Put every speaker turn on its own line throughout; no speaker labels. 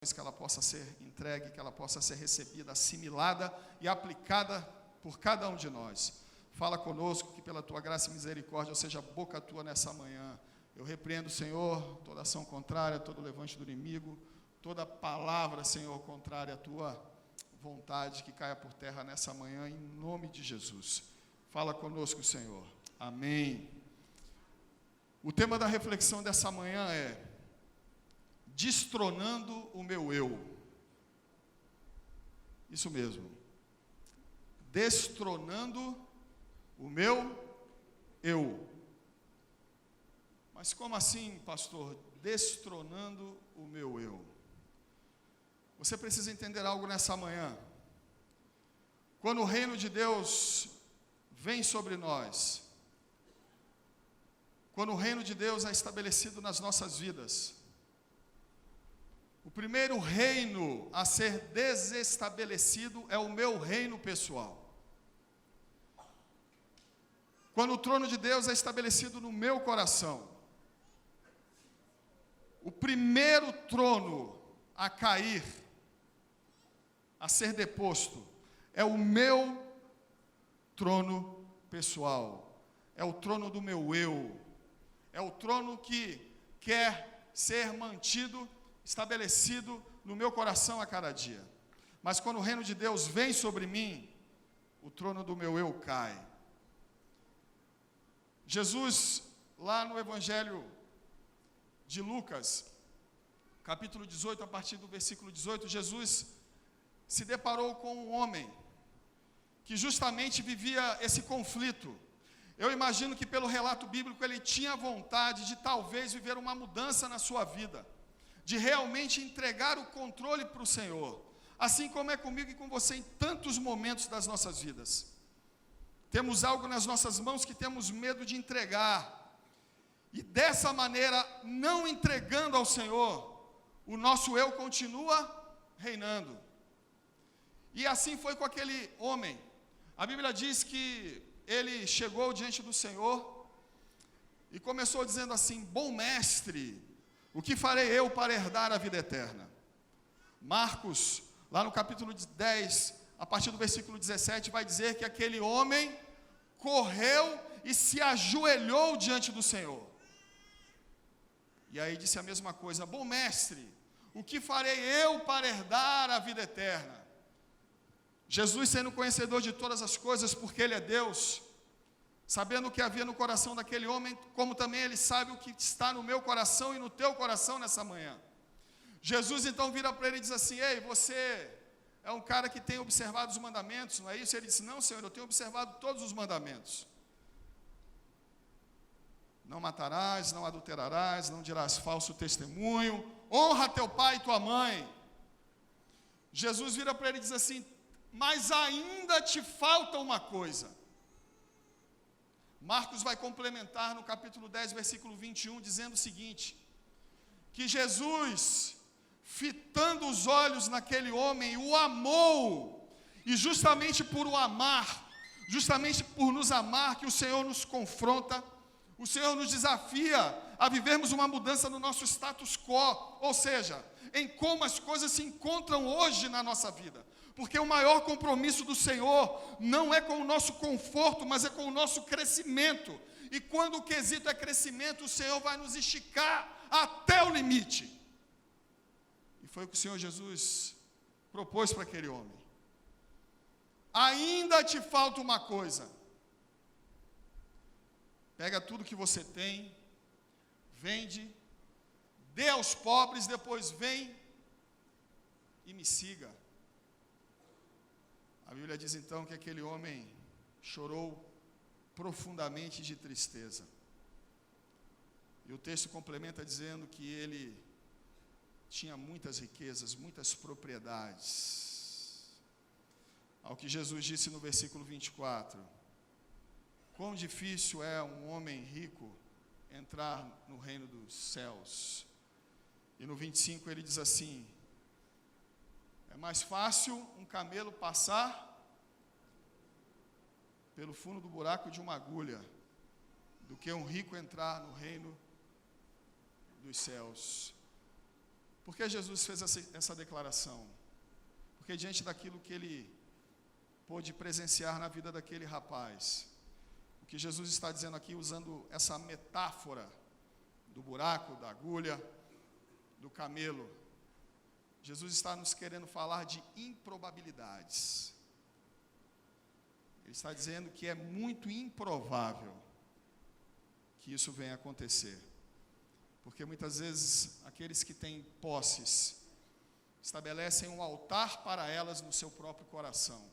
que ela possa ser entregue, que ela possa ser recebida, assimilada e aplicada por cada um de nós. Fala conosco, que pela tua graça e misericórdia eu seja boca tua nessa manhã. Eu repreendo, Senhor, toda ação contrária, todo levante do inimigo, toda palavra, Senhor, contrária à tua vontade, que caia por terra nessa manhã, em nome de Jesus. Fala conosco, Senhor. Amém. O tema da reflexão dessa manhã é destronando o meu eu. Isso mesmo. Destronando o meu eu. Mas como assim, pastor? Destronando o meu eu. Você precisa entender algo nessa manhã. Quando o reino de Deus vem sobre nós, quando o reino de Deus é estabelecido nas nossas vidas, o primeiro reino a ser desestabelecido é o meu reino pessoal. Quando o trono de Deus é estabelecido no meu coração, o primeiro trono a cair, a ser deposto, é o meu trono pessoal, é o trono do meu eu, é o trono que quer ser mantido, estabelecido no meu coração a cada dia. Mas quando o reino de Deus vem sobre mim, o trono do meu eu cai. Jesus, lá no Evangelho de Lucas, capítulo 18, a partir do versículo 18, Jesus se deparou com um homem que justamente vivia esse conflito. Eu imagino que pelo relato bíblico ele tinha vontade de talvez viver uma mudança na sua vida, de realmente entregar o controle para o Senhor, assim como é comigo e com você em tantos momentos das nossas vidas. Temos algo nas nossas mãos que temos medo de entregar, e dessa maneira, não entregando ao Senhor, o nosso eu continua reinando. E assim foi com aquele homem. A Bíblia diz que ele chegou diante do Senhor e começou dizendo assim: bom mestre, o que farei eu para herdar a vida eterna? Marcos, lá no capítulo 10, a partir do versículo 17, vai dizer que aquele homem correu e se ajoelhou diante do Senhor. E aí disse a mesma coisa: bom mestre, o que farei eu para herdar a vida eterna? Jesus, sendo conhecedor de todas as coisas, porque Ele é Deus, sabendo o que havia no coração daquele homem, como também Ele sabe o que está no meu coração e no teu coração nessa manhã. Jesus então vira para ele e diz assim: ei, você é um cara que tem observado os mandamentos, não é isso? Ele disse: não, Senhor, eu tenho observado todos os mandamentos. Não matarás, não adulterarás, não dirás falso testemunho, honra teu pai e tua mãe. Jesus vira para ele e diz assim: mas ainda te falta uma coisa. Marcos vai complementar no capítulo 10, versículo 21, dizendo o seguinte: que Jesus, fitando os olhos naquele homem, o amou, e justamente por o amar, justamente por nos amar, que o Senhor nos confronta, o Senhor nos desafia a vivermos uma mudança no nosso status quo, ou seja, em como as coisas se encontram hoje na nossa vida. Porque o maior compromisso do Senhor não é com o nosso conforto, mas é com o nosso crescimento. E quando o quesito é crescimento, o Senhor vai nos esticar até o limite. E foi o que o Senhor Jesus propôs para aquele homem. Ainda te falta uma coisa. Pega tudo que você tem, vende, dê aos pobres, depois vem e me siga. A Bíblia diz então que aquele homem chorou profundamente de tristeza. E o texto complementa dizendo que ele tinha muitas riquezas, muitas propriedades. Ao que Jesus disse no versículo 24: quão difícil é um homem rico entrar no reino dos céus. E no 25 ele diz assim: é mais fácil um camelo passar pelo fundo do buraco de uma agulha do que um rico entrar no reino dos céus. Por que Jesus fez essa declaração? Porque diante daquilo que ele pôde presenciar na vida daquele rapaz, o que Jesus está dizendo aqui, usando essa metáfora do buraco, da agulha, do camelo, Jesus está nos querendo falar de improbabilidades. Ele está dizendo que é muito improvável que isso venha a acontecer. Porque muitas vezes aqueles que têm posses estabelecem um altar para elas no seu próprio coração,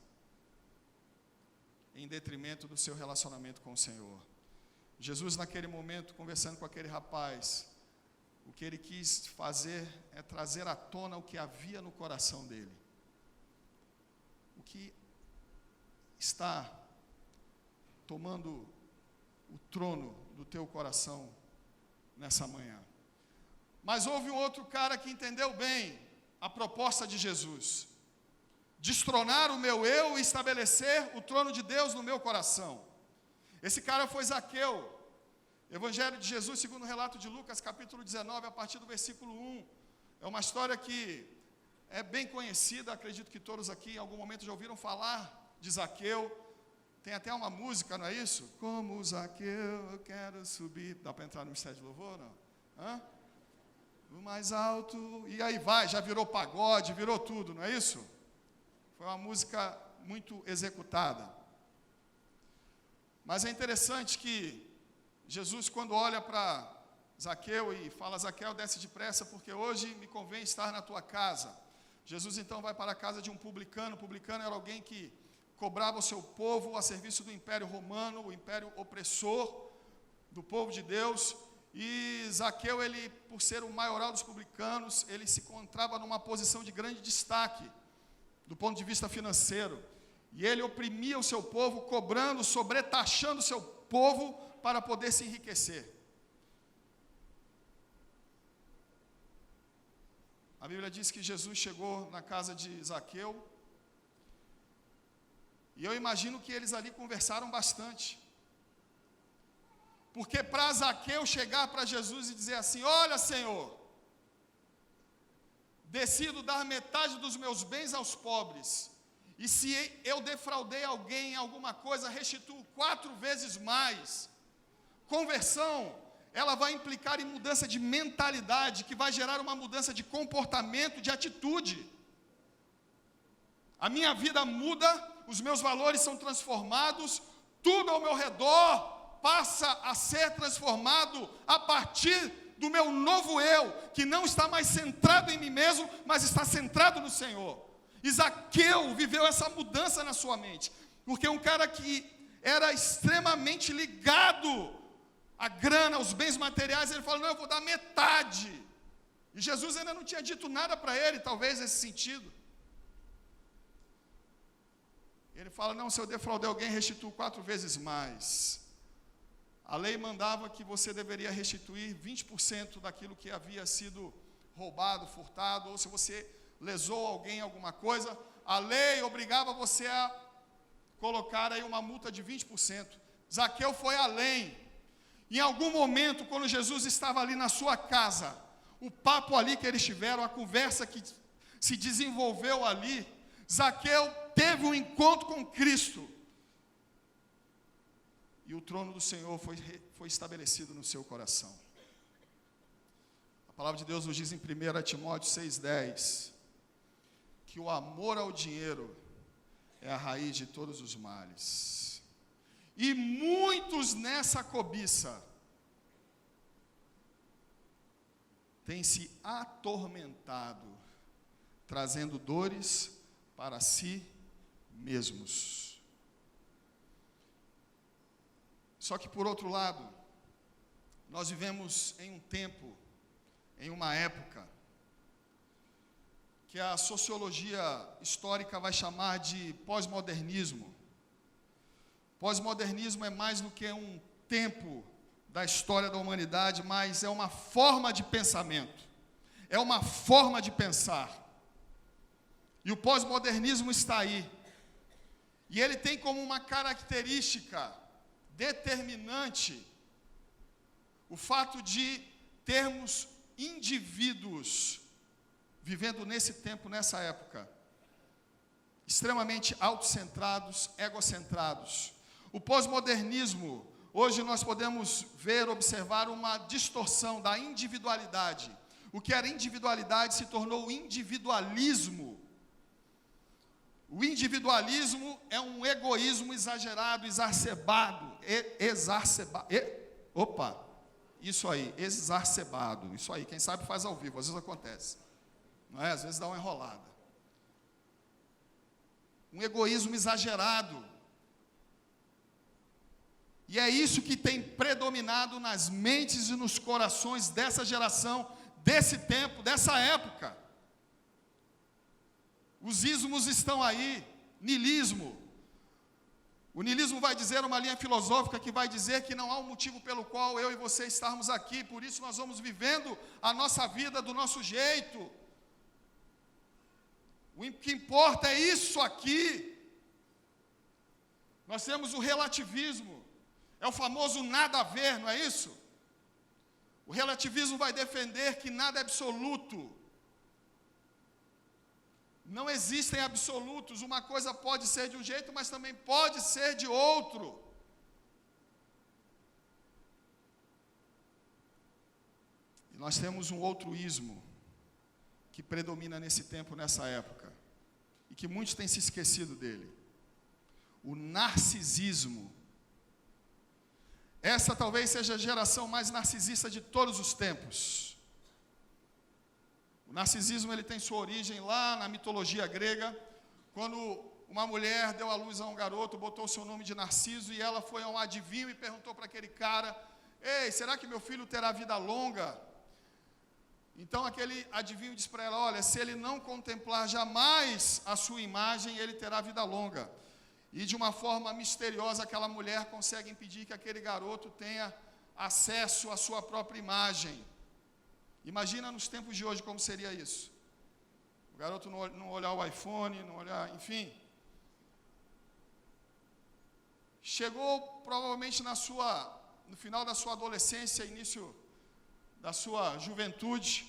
em detrimento do seu relacionamento com o Senhor. Jesus, naquele momento, conversando com aquele rapaz, o que ele quis fazer é trazer à tona o que havia no coração dele. O que está tomando o trono do teu coração nessa manhã. Mas houve um outro cara que entendeu bem a proposta de Jesus: destronar o meu eu e estabelecer o trono de Deus no meu coração. Esse cara foi Zaqueu. Evangelho de Jesus, segundo o relato de Lucas, capítulo 19, a partir do versículo 1. É uma história que é bem conhecida, acredito que todos aqui em algum momento já ouviram falar de Zaqueu. Tem até uma música, não é isso? Como Zaqueu, eu quero subir. Dá para entrar no mistério de louvor, não? Hã? O mais alto, e aí vai, já virou pagode, virou tudo, não é isso? Foi uma música muito executada. Mas é interessante que Jesus, quando olha para Zaqueu e fala: Zaqueu, desce depressa, porque hoje me convém estar na tua casa. Jesus então vai para a casa de um publicano. O publicano era alguém que cobrava o seu povo a serviço do Império Romano, o império opressor do povo de Deus. E Zaqueu, ele, por ser o maioral dos publicanos, ele se encontrava numa posição de grande destaque do ponto de vista financeiro. E ele oprimia o seu povo, cobrando, sobretaxando o seu povo para poder se enriquecer. A Bíblia diz que Jesus chegou na casa de Zaqueu, e eu imagino que eles ali conversaram bastante. Porque para Zaqueu chegar para Jesus e dizer assim: olha, Senhor, decido dar metade dos meus bens aos pobres, e se eu defraudei alguém em alguma coisa, restituo 4 vezes mais. Conversão, ela vai implicar em mudança de mentalidade, que vai gerar uma mudança de comportamento, de atitude. A minha vida muda, os meus valores são transformados, tudo ao meu redor passa a ser transformado a partir do meu novo eu, que não está mais centrado em mim mesmo, mas está centrado no Senhor. E Zaqueu viveu essa mudança na sua mente, porque um cara que era extremamente ligado à grana, aos bens materiais, ele falou: não, eu vou dar metade. E Jesus ainda não tinha dito nada para ele, talvez nesse sentido. Ele fala: não, se eu defraudei alguém, restituo 4 vezes mais. A lei mandava que você deveria restituir 20% daquilo que havia sido roubado, furtado, ou se você lesou alguém em alguma coisa, a lei obrigava você a colocar aí uma multa de 20%. Zaqueu foi além. Em algum momento, quando Jesus estava ali na sua casa, o papo ali que eles tiveram, a conversa que se desenvolveu ali, Zaqueu teve um encontro com Cristo. E o trono do Senhor foi estabelecido no seu coração. A palavra de Deus nos diz em 1 Timóteo 6,10, que o amor ao dinheiro é a raiz de todos os males. E muitos nessa cobiça têm se atormentado, trazendo dores para si mesmos. Só que, por outro lado, nós vivemos em um tempo, em uma época, que a sociologia histórica vai chamar de pós-modernismo. Pós-modernismo é mais do que um tempo da história da humanidade, mas é uma forma de pensamento, é uma forma de pensar. E o pós-modernismo está aí. E ele tem como uma característica determinante o fato de termos indivíduos vivendo nesse tempo, nessa época, extremamente autocentrados, egocentrados. O pós-modernismo, hoje nós podemos ver, observar uma distorção da individualidade. O que era individualidade se tornou individualismo. O individualismo é um egoísmo exagerado, exacerbado, exacerbado. Isso aí, quem sabe faz ao vivo, às vezes acontece. Não é? Às vezes dá uma enrolada. Um egoísmo exagerado. E é isso que tem predominado nas mentes e nos corações dessa geração, desse tempo, dessa época. Os ismos estão aí, niilismo. O niilismo vai dizer, uma linha filosófica que vai dizer que não há um motivo pelo qual eu e você estarmos aqui, por isso nós vamos vivendo a nossa vida do nosso jeito. O que importa é isso aqui. Nós temos o relativismo, é o famoso nada a ver, não é isso? O relativismo vai defender que nada é absoluto. Não existem absolutos, uma coisa pode ser de um jeito, mas também pode ser de outro. E nós temos um outro ismo que predomina nesse tempo, nessa época, e que muitos têm se esquecido dele. O narcisismo. Essa talvez seja a geração mais narcisista de todos os tempos. O narcisismo ele tem sua origem lá na mitologia grega, quando uma mulher deu à luz a um garoto, botou o seu nome de Narciso, e ela foi a um adivinho e perguntou para aquele cara: ei, será que meu filho terá vida longa? Então aquele adivinho disse para ela: olha, se ele não contemplar jamais a sua imagem, ele terá vida longa. E de uma forma misteriosa, aquela mulher consegue impedir que aquele garoto tenha acesso à sua própria imagem. Imagina nos tempos de hoje como seria isso. O garoto não olhar o iPhone, não olhar, enfim. Chegou provavelmente no final da sua adolescência, início da sua juventude.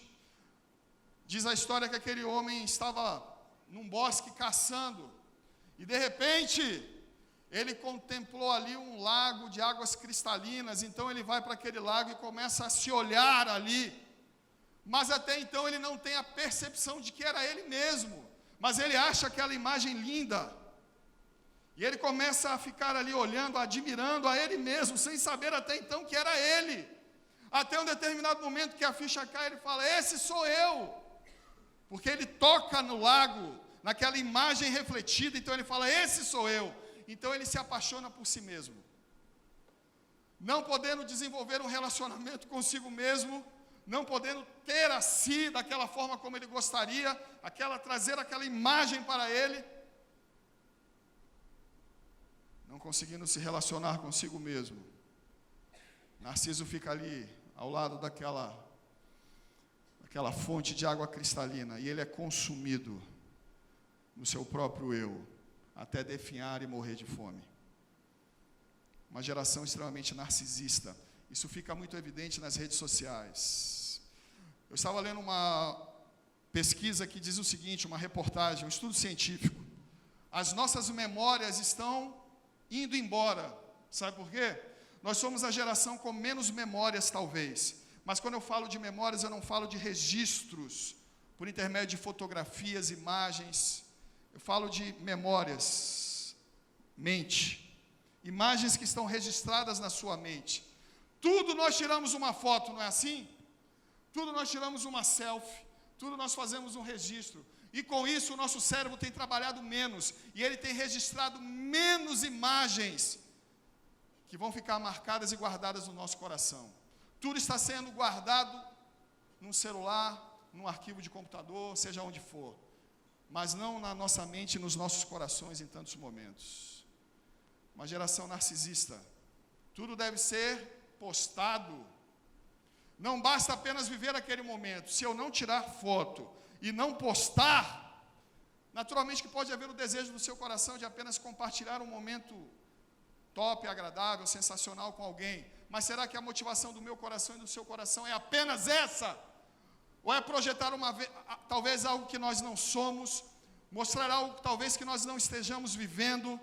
Diz a história que aquele homem estava num bosque caçando. E de repente, ele contemplou ali um lago de águas cristalinas. Então ele vai para aquele lago e começa a se olhar ali. Mas até então ele não tem a percepção de que era ele mesmo. Mas ele acha aquela imagem linda. E ele começa a ficar ali olhando, admirando a ele mesmo, sem saber até então que era ele. Até um determinado momento que a ficha cai, ele fala: esse sou eu. Porque ele toca no lago, naquela imagem refletida, então ele fala: esse sou eu. Então ele se apaixona por si mesmo. Não podendo desenvolver um relacionamento consigo mesmo, não podendo ter a si daquela forma como ele gostaria, trazer aquela imagem para ele, não conseguindo se relacionar consigo mesmo. Narciso fica ali, ao lado daquela fonte de água cristalina, e ele é consumido no seu próprio eu, até definhar e morrer de fome. Uma geração extremamente narcisista. Isso fica muito evidente nas redes sociais. Eu estava lendo uma pesquisa que diz o seguinte, uma reportagem, um estudo científico. As nossas memórias estão indo embora. Sabe por quê? Nós somos a geração com menos memórias, talvez. Mas quando eu falo de memórias, eu não falo de registros, por intermédio de fotografias, imagens. Eu falo de memórias, mente. Imagens que estão registradas na sua mente. Tudo nós tiramos uma foto, não é assim? Tudo nós tiramos uma selfie, tudo nós fazemos um registro. E com isso o nosso cérebro tem trabalhado menos, e ele tem registrado menos imagens que vão ficar marcadas e guardadas no nosso coração. Tudo está sendo guardado num celular, num arquivo de computador, seja onde for, mas não na nossa mente e nos nossos corações em tantos momentos. Uma geração narcisista. Tudo deve ser postado. Não basta apenas viver aquele momento. Se eu não tirar foto e não postar, naturalmente que pode haver o desejo do seu coração de apenas compartilhar um momento top, agradável, sensacional com alguém. Mas será que a motivação do meu coração e do seu coração é apenas essa? Ou é projetar talvez algo que nós não somos, mostrar algo talvez que nós não estejamos vivendo,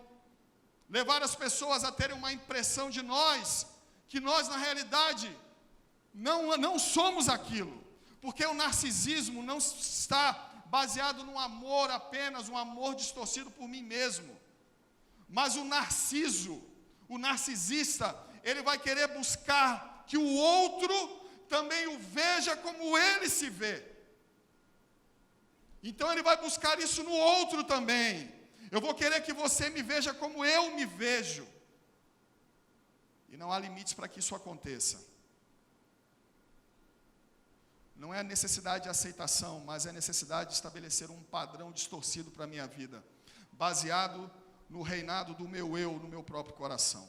levar as pessoas a terem uma impressão de nós, que nós na realidade não somos aquilo, porque o narcisismo não está baseado no amor apenas, um amor distorcido por mim mesmo, mas o narcisista, ele vai querer buscar que o outro também o veja como ele se vê. Então ele vai buscar isso no outro também. Eu vou querer que você me veja como eu me vejo. E não há limites para que isso aconteça. Não é a necessidade de aceitação, mas é a necessidade de estabelecer um padrão distorcido para a minha vida, baseado no reinado do meu eu, no meu próprio coração.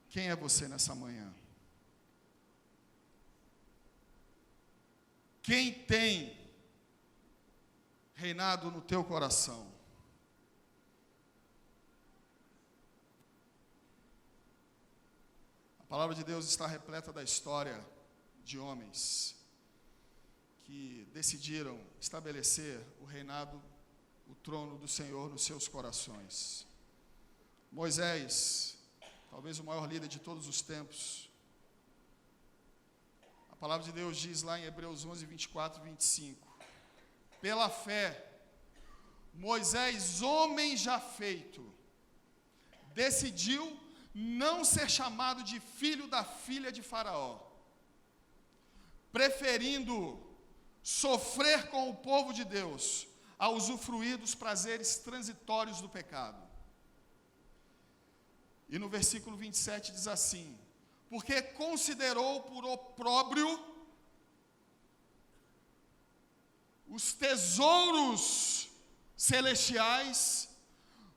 Quem é você nessa manhã? Quem tem reinado no teu coração? A palavra de Deus está repleta da história de homens que decidiram estabelecer o reinado, o trono do Senhor nos seus corações. Moisés, talvez o maior líder de todos os tempos. A palavra de Deus diz lá em Hebreus 11, 24 e 25. Pela fé, Moisés, homem já feito, decidiu não ser chamado de filho da filha de Faraó, preferindo sofrer com o povo de Deus a usufruir dos prazeres transitórios do pecado. E no versículo 27 diz assim: porque considerou por opróbrio os tesouros celestiais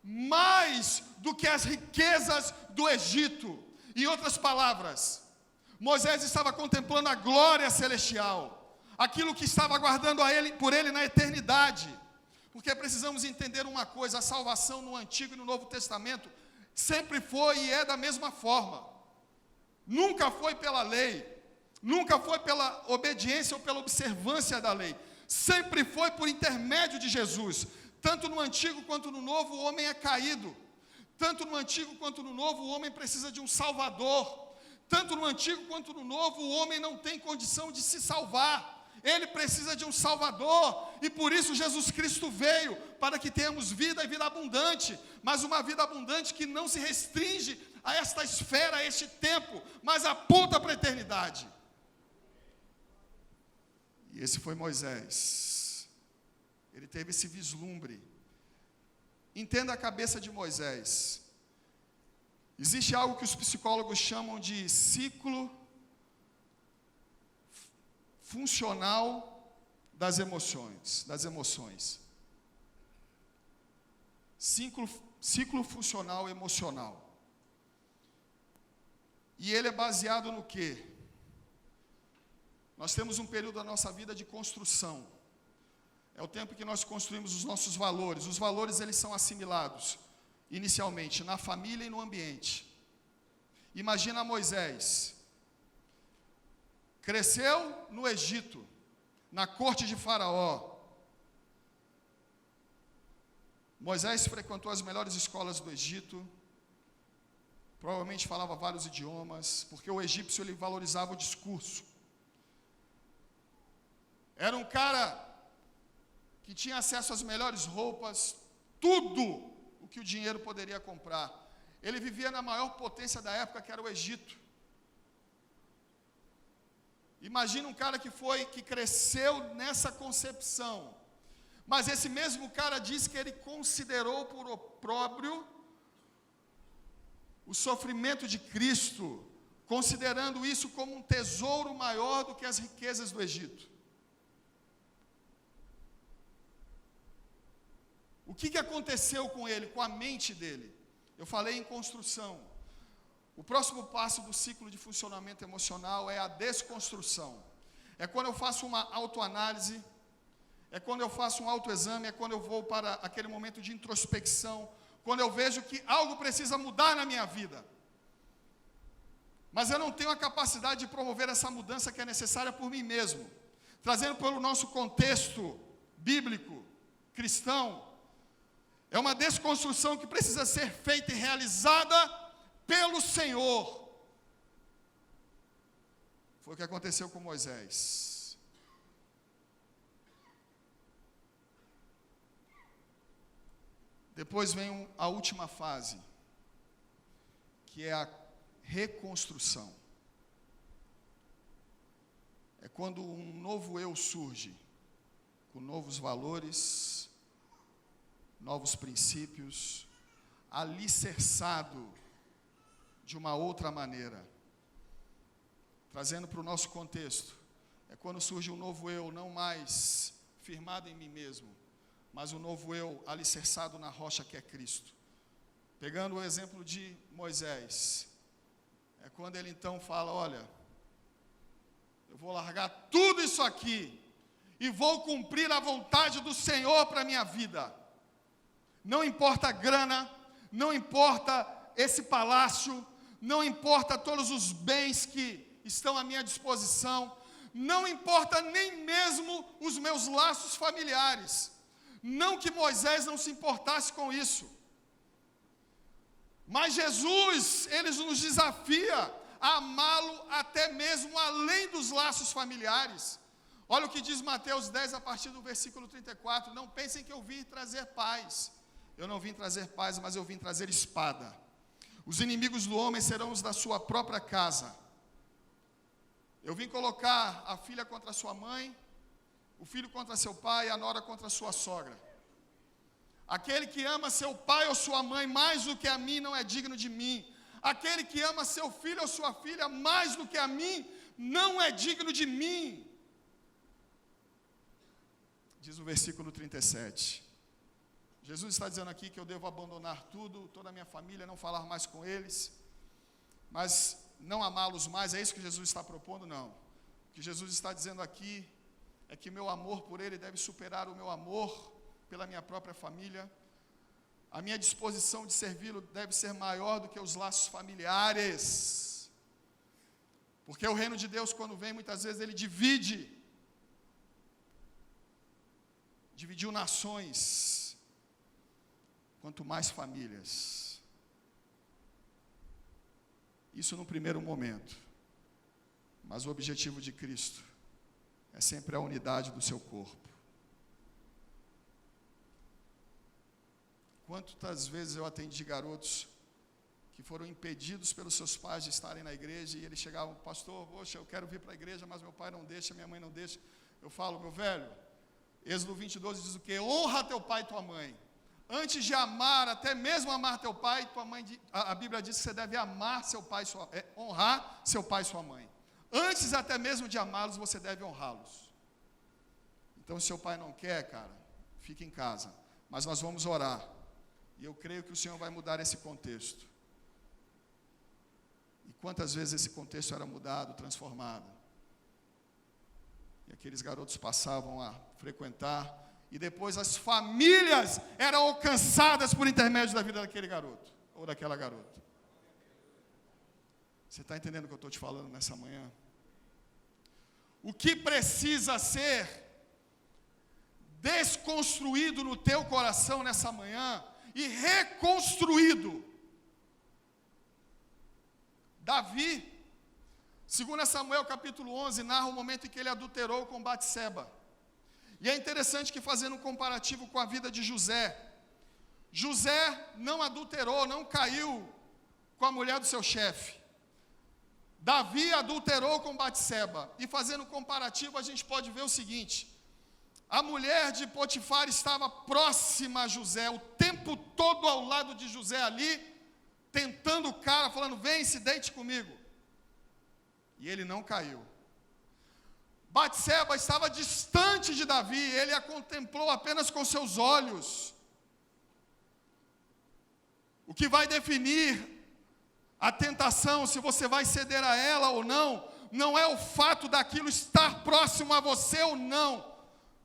mais do que as riquezas do Egito. Em outras palavras, Moisés estava contemplando a glória celestial, aquilo que estava aguardando por ele na eternidade. Porque precisamos entender uma coisa: a salvação no Antigo e no Novo Testamento sempre foi e é da mesma forma. Nunca foi pela lei, nunca foi pela obediência ou pela observância da lei. Sempre foi por intermédio de Jesus. Tanto no Antigo quanto no Novo, o homem é caído. Tanto no Antigo quanto no Novo, o homem precisa de um Salvador. Tanto no Antigo quanto no Novo, o homem não tem condição de se salvar. Ele precisa de um Salvador, e por isso Jesus Cristo veio, para que tenhamos vida e vida abundante, mas uma vida abundante que não se restringe a esta esfera, a este tempo, mas aponta para a eternidade. E esse foi Moisés. Ele teve esse vislumbre. Entenda a cabeça de Moisés. Existe algo que os psicólogos chamam de ciclo funcional das emoções. Ciclo funcional emocional. E ele é baseado no quê? Nós temos um período da nossa vida de construção. É o tempo que nós construímos os nossos valores. Os valores, eles são assimilados, inicialmente, na família e no ambiente. Imagina Moisés. Cresceu no Egito, na corte de Faraó. Moisés frequentou as melhores escolas do Egito. Provavelmente falava vários idiomas, porque o egípcio, ele valorizava o discurso. Era um cara que tinha acesso às melhores roupas, tudo o que o dinheiro poderia comprar. Ele vivia na maior potência da época, que era o Egito. Imagina um cara que cresceu nessa concepção. Mas esse mesmo cara diz que ele considerou por opróbrio o sofrimento de Cristo, considerando isso como um tesouro maior do que as riquezas do Egito. O que aconteceu com ele, com a mente dele? Eu falei em construção. O próximo passo do ciclo de funcionamento emocional é a desconstrução. É quando eu faço uma autoanálise, é quando eu faço um autoexame, é quando eu vou para aquele momento de introspecção, quando eu vejo que algo precisa mudar na minha vida. mas eu não tenho a capacidade de promover essa mudança que é necessária por mim mesmo. Trazendo pelo nosso contexto bíblico, cristão, é uma desconstrução que precisa ser feita e realizada pelo Senhor. Foi o que aconteceu com Moisés. Depois vem a última fase, que é a reconstrução. É quando um novo eu surge, com novos valores, novos princípios, alicerçado de uma outra maneira. Trazendo para o nosso contexto, é quando surge um novo eu, não mais firmado em mim mesmo, mas um novo eu alicerçado na rocha que é Cristo. Pegando o exemplo de Moisés, é quando ele então fala, olha, eu vou largar tudo isso aqui e vou cumprir a vontade do Senhor para a minha vida. Não importa a grana, não importa esse palácio, não importa todos os bens que estão à minha disposição, não importa nem mesmo os meus laços familiares. Não que Moisés não se importasse com isso, mas Jesus, ele nos desafia a amá-lo até mesmo além dos laços familiares. Olha o que diz Mateus 10, a partir do versículo 34, não pensem que eu vim trazer paz. Eu não vim trazer paz, mas eu vim trazer espada. Os inimigos do homem serão os da sua própria casa. Eu vim colocar a filha contra sua mãe, o filho contra seu pai, a nora contra sua sogra. Aquele que ama seu pai ou sua mãe mais do que a mim não é digno de mim. Aquele que ama seu filho ou sua filha mais do que a mim não é digno de mim. Diz o versículo 37. Jesus está dizendo aqui que eu devo abandonar tudo, toda a minha família, não falar mais com eles, mas não amá-los mais. É isso que Jesus está propondo? Não. O que Jesus está dizendo aqui é que meu amor por ele deve superar o meu amor pela minha própria família. A minha disposição de servi-lo deve ser maior do que os laços familiares. Porque o reino de Deus, quando vem, muitas vezes ele dividiu nações, quanto mais famílias. Isso no primeiro momento. Mas o objetivo de Cristo é sempre a unidade do seu corpo. Quantas vezes eu atendi garotos que foram impedidos pelos seus pais de estarem na igreja, e eles chegavam, pastor, poxa, eu quero vir para a igreja, mas meu pai não deixa, minha mãe não deixa. Eu falo, meu velho, Êxodo 20:12 diz o quê? Honra teu pai e tua mãe. Antes de amar, até mesmo amar teu pai, tua mãe, a Bíblia diz que você deve amar seu pai, honrar seu pai e sua mãe. Antes até mesmo de amá-los, você deve honrá-los. Então, se seu pai não quer, cara, fique em casa. Mas nós vamos orar. E eu creio que o Senhor vai mudar esse contexto. E quantas vezes esse contexto era mudado, transformado. E aqueles garotos passavam a frequentar, e depois as famílias eram alcançadas por intermédio da vida daquele garoto, ou daquela garota. Você está entendendo o que eu estou te falando nessa manhã? O que precisa ser desconstruído no teu coração nessa manhã, e reconstruído. Davi, 2 Samuel capítulo 11, narra o momento em que ele adulterou com Batseba. E é interessante que, fazendo um comparativo com a vida de José, José não adulterou, não caiu com a mulher do seu chefe. Davi adulterou com Batseba. E fazendo um comparativo, a gente pode ver o seguinte: a mulher de Potifar estava próxima a José, o tempo todo ao lado de José ali, tentando o cara, falando, vem, se deite comigo. E ele não caiu. Batseba estava distante de Davi, ele a contemplou apenas com seus olhos. O que vai definir a tentação, se você vai ceder a ela ou não é o fato daquilo estar próximo a você ou não.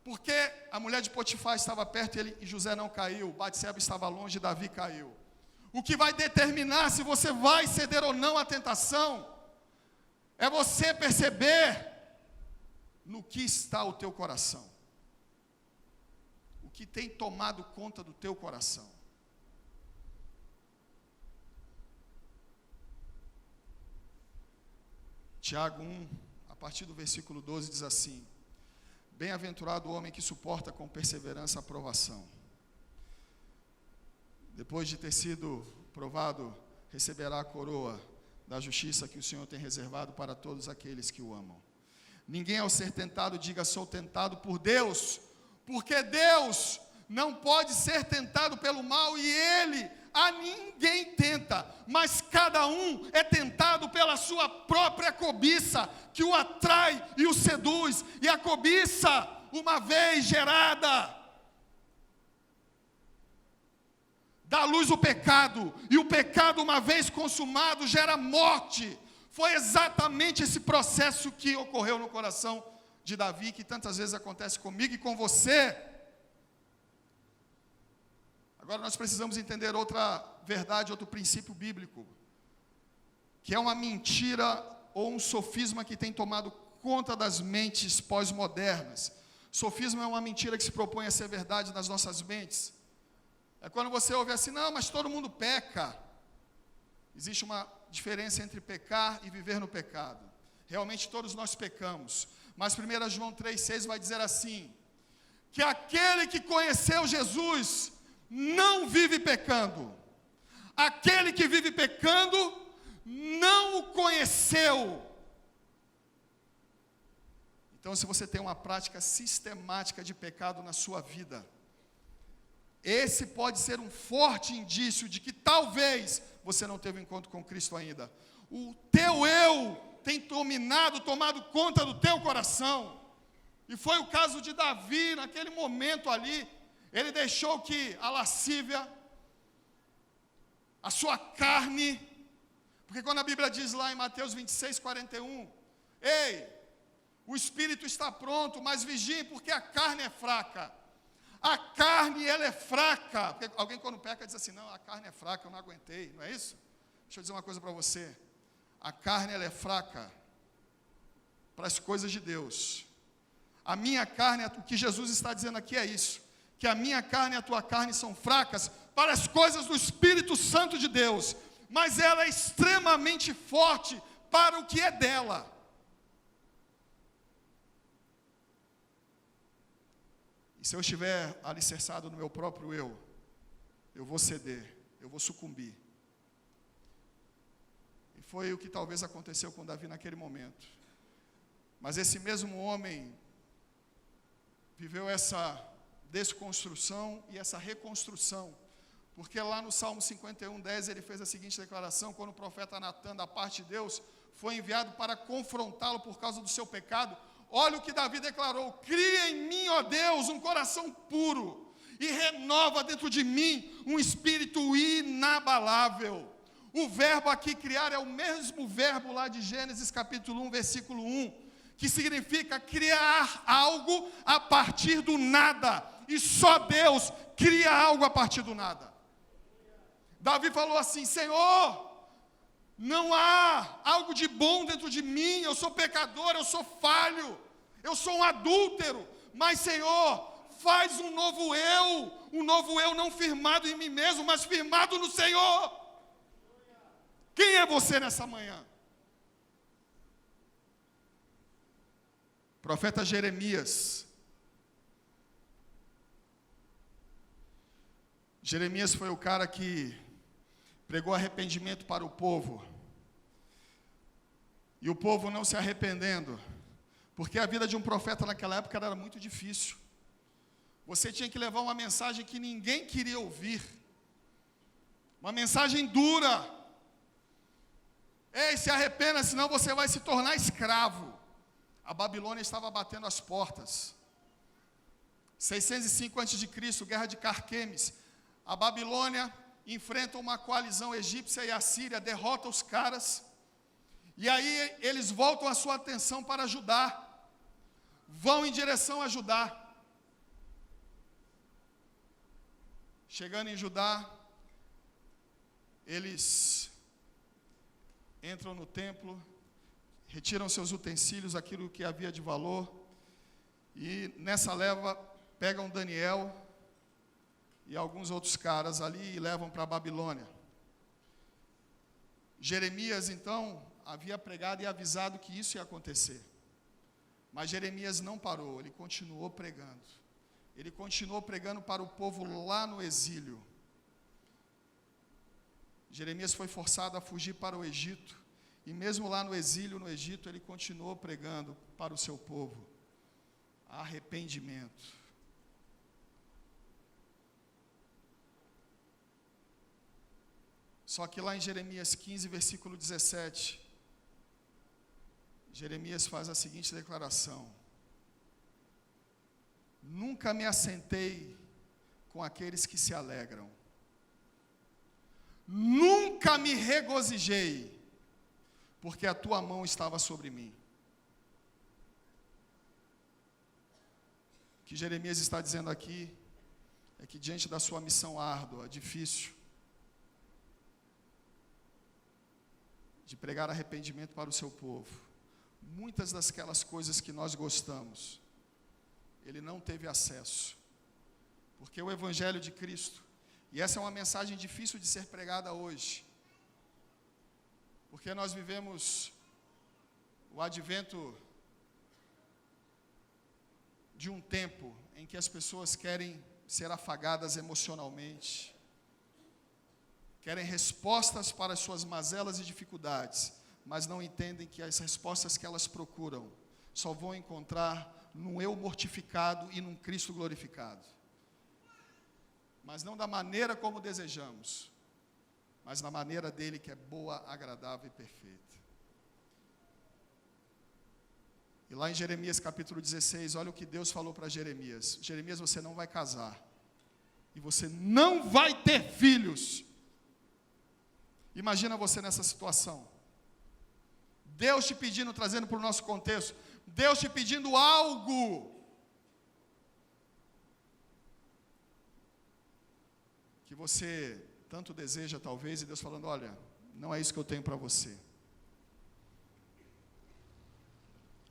Porque a mulher de Potifar estava perto e José não caiu, Batseba estava longe, Davi caiu. O que vai determinar se você vai ceder ou não à tentação é você perceber no que está o teu coração. O que tem tomado conta do teu coração. Tiago 1, a partir do versículo 12, diz assim: bem-aventurado o homem que suporta com perseverança a provação. Depois de ter sido provado, receberá a coroa da justiça que o Senhor tem reservado para todos aqueles que o amam. Ninguém ao ser tentado diga sou tentado por Deus, porque Deus não pode ser tentado pelo mal e Ele a ninguém tenta, mas cada um é tentado pela sua própria cobiça, que o atrai e o seduz, e a cobiça, uma vez gerada, dá à luz o pecado, e o pecado, uma vez consumado, gera morte. Foi exatamente esse processo que ocorreu no coração de Davi, que tantas vezes acontece comigo e com você. Agora nós precisamos entender outra verdade, outro princípio bíblico, que é uma mentira ou um sofisma que tem tomado conta das mentes pós-modernas. Sofisma é uma mentira que se propõe a ser verdade nas nossas mentes. É quando você ouve assim, não, mas todo mundo peca. Existe uma diferença entre pecar e viver no pecado. Realmente todos nós pecamos. Mas 1 João 3,6 vai dizer assim, que aquele que conheceu Jesus não vive pecando. Aquele que vive pecando não o conheceu. Então, se você tem uma prática sistemática de pecado na sua vida, esse pode ser um forte indício de que talvez você não teve um encontro com Cristo ainda. O teu eu tem tomado conta do teu coração. E foi o caso de Davi, naquele momento ali. Ele deixou que a lascívia, a sua carne, porque quando a Bíblia diz lá em Mateus 26, 41, ei, o espírito está pronto, mas vigie porque a carne é fraca. A carne, ela é fraca. Porque alguém quando peca diz assim, não, a carne é fraca, eu não aguentei, não é isso? Deixa eu dizer uma coisa para você. A carne, ela é fraca para as coisas de Deus. A minha carne, o que Jesus está dizendo aqui é isso. Que a minha carne e a tua carne são fracas para as coisas do Espírito Santo de Deus, mas ela é extremamente forte para o que é dela. E se eu estiver alicerçado no meu próprio eu vou ceder, eu vou sucumbir. E foi o que talvez aconteceu com Davi naquele momento. Mas esse mesmo homem viveu essa desconstrução e essa reconstrução, porque lá no Salmo 51, 10, ele fez a seguinte declaração, quando o profeta Natã, da parte de Deus, foi enviado para confrontá-lo por causa do seu pecado. Olha o que Davi declarou, cria em mim, ó Deus, um coração puro, e renova dentro de mim um espírito inabalável. O verbo aqui criar é o mesmo verbo lá de Gênesis capítulo 1, versículo 1, que significa criar algo a partir do nada, e só Deus cria algo a partir do nada. Davi falou assim, Senhor, não há algo de bom dentro de mim, eu sou pecador, eu sou falho, eu sou um adúltero, mas Senhor, faz um novo eu não firmado em mim mesmo, mas firmado no Senhor. Quem é você nessa manhã? Profeta Jeremias. Jeremias foi o cara que pregou arrependimento para o povo. E o povo não se arrependendo, porque a vida de um profeta naquela época era muito difícil. Você tinha que levar uma mensagem que ninguém queria ouvir. Uma mensagem dura. Ei, se arrependa, senão você vai se tornar escravo. A Babilônia estava batendo as portas. 605 a.C., guerra de Carquemes. A Babilônia enfrenta uma coalizão egípcia e assíria, derrota os caras. E aí eles voltam a sua atenção para Judá. Vão em direção a Judá. Chegando em Judá, eles entram no templo, retiram seus utensílios, aquilo que havia de valor, e nessa leva pegam Daniel e alguns outros caras ali e levam para a Babilônia. Jeremias, então, havia pregado e avisado que isso ia acontecer. Mas Jeremias não parou, ele continuou pregando. Ele continuou pregando para o povo lá no exílio. Jeremias foi forçado a fugir para o Egito. E mesmo lá no exílio, no Egito, ele continuou pregando para o seu povo arrependimento. Só que lá em Jeremias 15, versículo 17, Jeremias faz a seguinte declaração: nunca me assentei com aqueles que se alegram, nunca me regozijei, porque a tua mão estava sobre mim. O que Jeremias está dizendo aqui é que diante da sua missão árdua, difícil, de pregar arrependimento para o seu povo, muitas daquelas coisas que nós gostamos, ele não teve acesso, porque o Evangelho de Cristo, e essa é uma mensagem difícil de ser pregada hoje, porque nós vivemos o advento de um tempo em que as pessoas querem ser afagadas emocionalmente, querem respostas para as suas mazelas e dificuldades, mas não entendem que as respostas que elas procuram só vão encontrar num eu mortificado e num Cristo glorificado. Mas não da maneira como desejamos, mas na maneira dele que é boa, agradável e perfeita. E lá em Jeremias capítulo 16, olha o que Deus falou para Jeremias: Jeremias, você não vai casar, e você não vai ter filhos. Imagina você nessa situação, Deus te pedindo, trazendo para o nosso contexto, Deus te pedindo algo que você tanto deseja talvez, e Deus falando: olha, não é isso que eu tenho para você.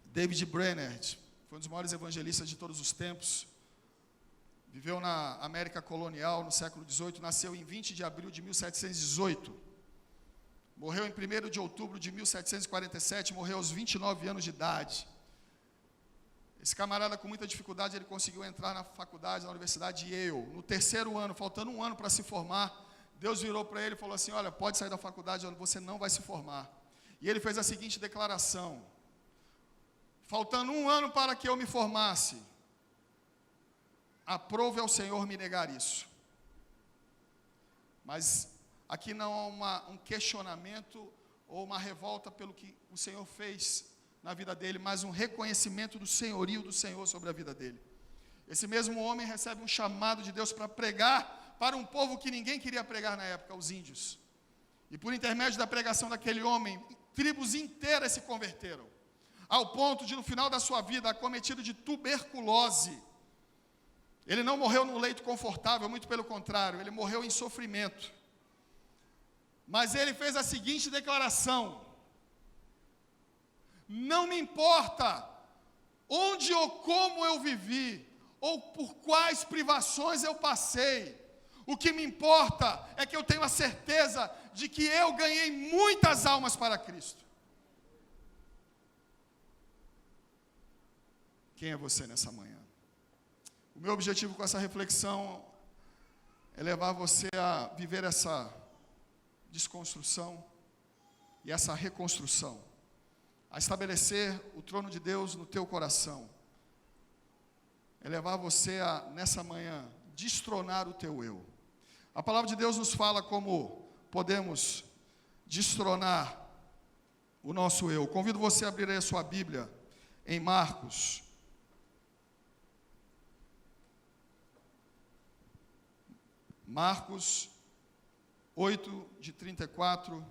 David Brainerd foi um dos maiores evangelistas de todos os tempos, viveu na América colonial no século XVIII, nasceu em 20 de abril de 1718, morreu em 1º de outubro de 1747, morreu aos 29 anos de idade. Esse camarada, com muita dificuldade, ele conseguiu entrar na faculdade, na Universidade de Yale. No 3º ano, faltando um ano para se formar, Deus virou para ele e falou assim: olha, pode sair da faculdade, você não vai se formar. E ele fez a seguinte declaração: faltando um ano para que eu me formasse, aprove ao Senhor me negar isso. Mas aqui não há um questionamento ou uma revolta pelo que o Senhor fez na vida dele, mas um reconhecimento do senhorio do Senhor sobre a vida dele. Esse mesmo homem recebe um chamado de Deus para pregar para um povo que ninguém queria pregar na época, os índios. E por intermédio da pregação daquele homem, tribos inteiras se converteram, ao ponto de, no final da sua vida, acometido de tuberculose, ele não morreu num leito confortável, muito pelo contrário, ele morreu em sofrimento. Mas ele fez a seguinte declaração: não me importa onde ou como eu vivi, ou por quais privações eu passei, o que me importa é que eu tenho a certeza de que eu ganhei muitas almas para Cristo. Quem é você nessa manhã? O meu objetivo com essa reflexão é levar você a viver essa desconstrução e essa reconstrução, a estabelecer o trono de Deus no teu coração, é levar você a, nessa manhã, destronar o teu eu. A palavra de Deus nos fala como podemos destronar o nosso eu. Convido você a abrir aí a sua Bíblia em Marcos. Marcos 8, de 34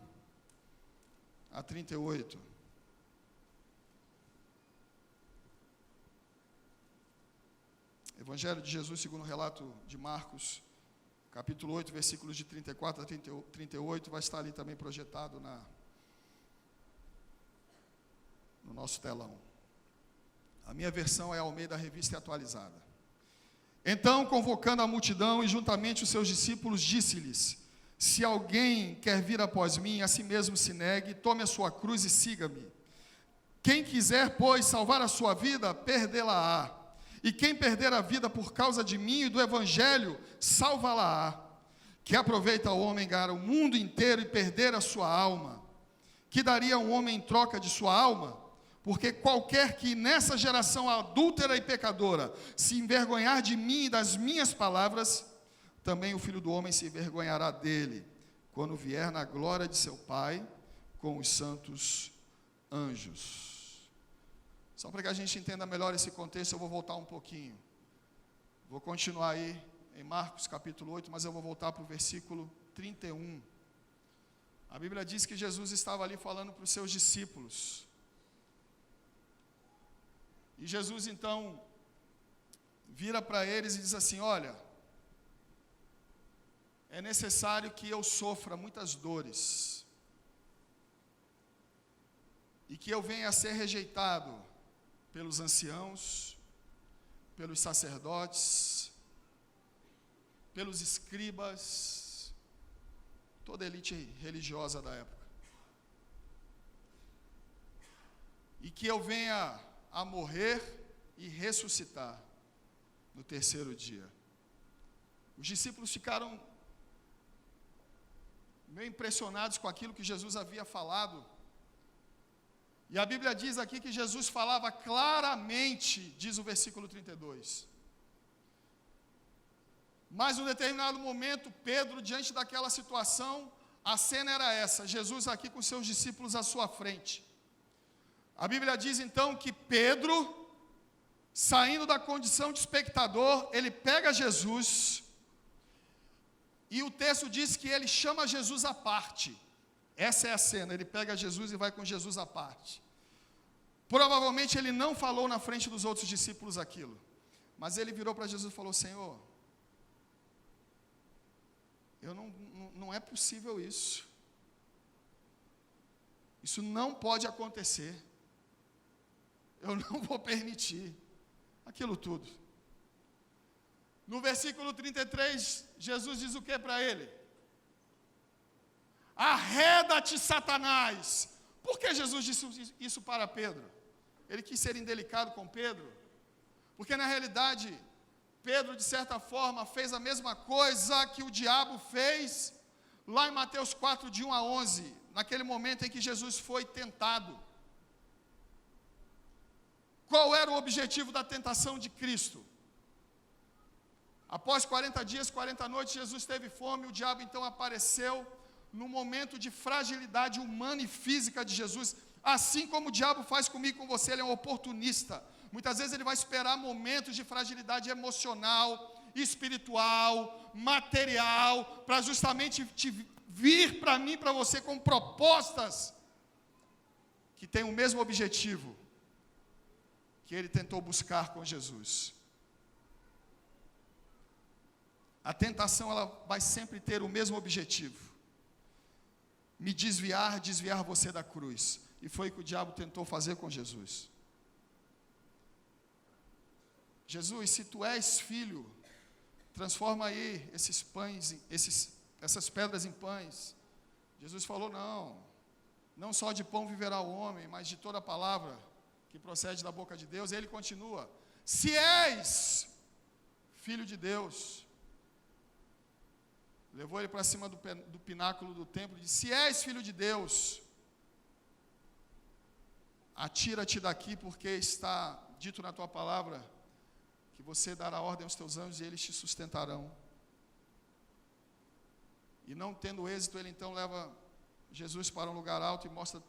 a 38. Evangelho de Jesus segundo o relato de Marcos, capítulo 8, versículos de 34 a 38, vai estar ali também projetado no nosso telão. A minha versão é a Almeida Revista Atualizada. Então, convocando a multidão e juntamente os seus discípulos, disse-lhes: se alguém quer vir após mim, a si mesmo se negue, tome a sua cruz e siga-me. Quem quiser, pois, salvar a sua vida, perdê-la-á. E quem perder a vida por causa de mim e do evangelho, salva-la-á. Que aproveita o homem ganhar o mundo inteiro e perder a sua alma? Que daria um homem em troca de sua alma? Porque qualquer que nessa geração adúltera e pecadora se envergonhar de mim e das minhas palavras, também o Filho do Homem se envergonhará dele, quando vier na glória de seu Pai, com os santos anjos. Só para que a gente entenda melhor esse contexto, eu vou voltar um pouquinho. Vou continuar aí em Marcos capítulo 8, mas eu vou voltar para o versículo 31. A Bíblia diz que Jesus estava ali falando para os seus discípulos. E Jesus então vira para eles e diz assim: olha, é necessário que eu sofra muitas dores, e que eu venha a ser rejeitado pelos anciãos, pelos sacerdotes, pelos escribas, toda a elite religiosa da época, e que eu venha a morrer e ressuscitar no terceiro dia. Os discípulos ficaram meio impressionados com aquilo que Jesus havia falado. E a Bíblia diz aqui que Jesus falava claramente, diz o versículo 32. Mas, em um determinado momento, Pedro, diante daquela situação, a cena era essa: Jesus aqui com seus discípulos à sua frente. A Bíblia diz então que Pedro, saindo da condição de espectador, ele pega Jesus, e o texto diz que ele chama Jesus à parte. Essa é a cena, ele pega Jesus e vai com Jesus à parte. Provavelmente ele não falou na frente dos outros discípulos aquilo, mas ele virou para Jesus e falou: Senhor, não é possível isso. Isso não pode acontecer. Eu não vou permitir aquilo tudo. No versículo 33, Jesus diz o que para ele? Arreda-te, Satanás. Por que Jesus disse isso para Pedro? Ele quis ser indelicado com Pedro? Porque na realidade, Pedro, de certa forma, fez a mesma coisa que o diabo fez lá em Mateus 4, de 1 a 11, naquele momento em que Jesus foi tentado. Qual era o objetivo da tentação de Cristo? Após 40 dias, 40 noites, Jesus teve fome, o diabo então apareceu no momento de fragilidade humana e física de Jesus, assim como o diabo faz comigo e com você. Ele é um oportunista. Muitas vezes ele vai esperar momentos de fragilidade emocional, espiritual, material, para justamente vir para mim, para você, com propostas que têm o mesmo objetivo que ele tentou buscar com Jesus. A tentação, ela vai sempre ter o mesmo objetivo: me desviar você da cruz. E foi o que o diabo tentou fazer com Jesus. Jesus, se tu és filho, transforma aí esses pães, essas pedras em pães. Jesus falou: não só de pão viverá o homem, mas de toda a palavra que procede da boca de Deus. E ele continua: se és filho de Deus. Levou ele para cima do pináculo do templo e disse: se és filho de Deus, atira-te daqui, porque está dito na tua palavra que você dará ordem aos teus anjos e eles te sustentarão. E não tendo êxito, ele então leva Jesus para um lugar alto e mostra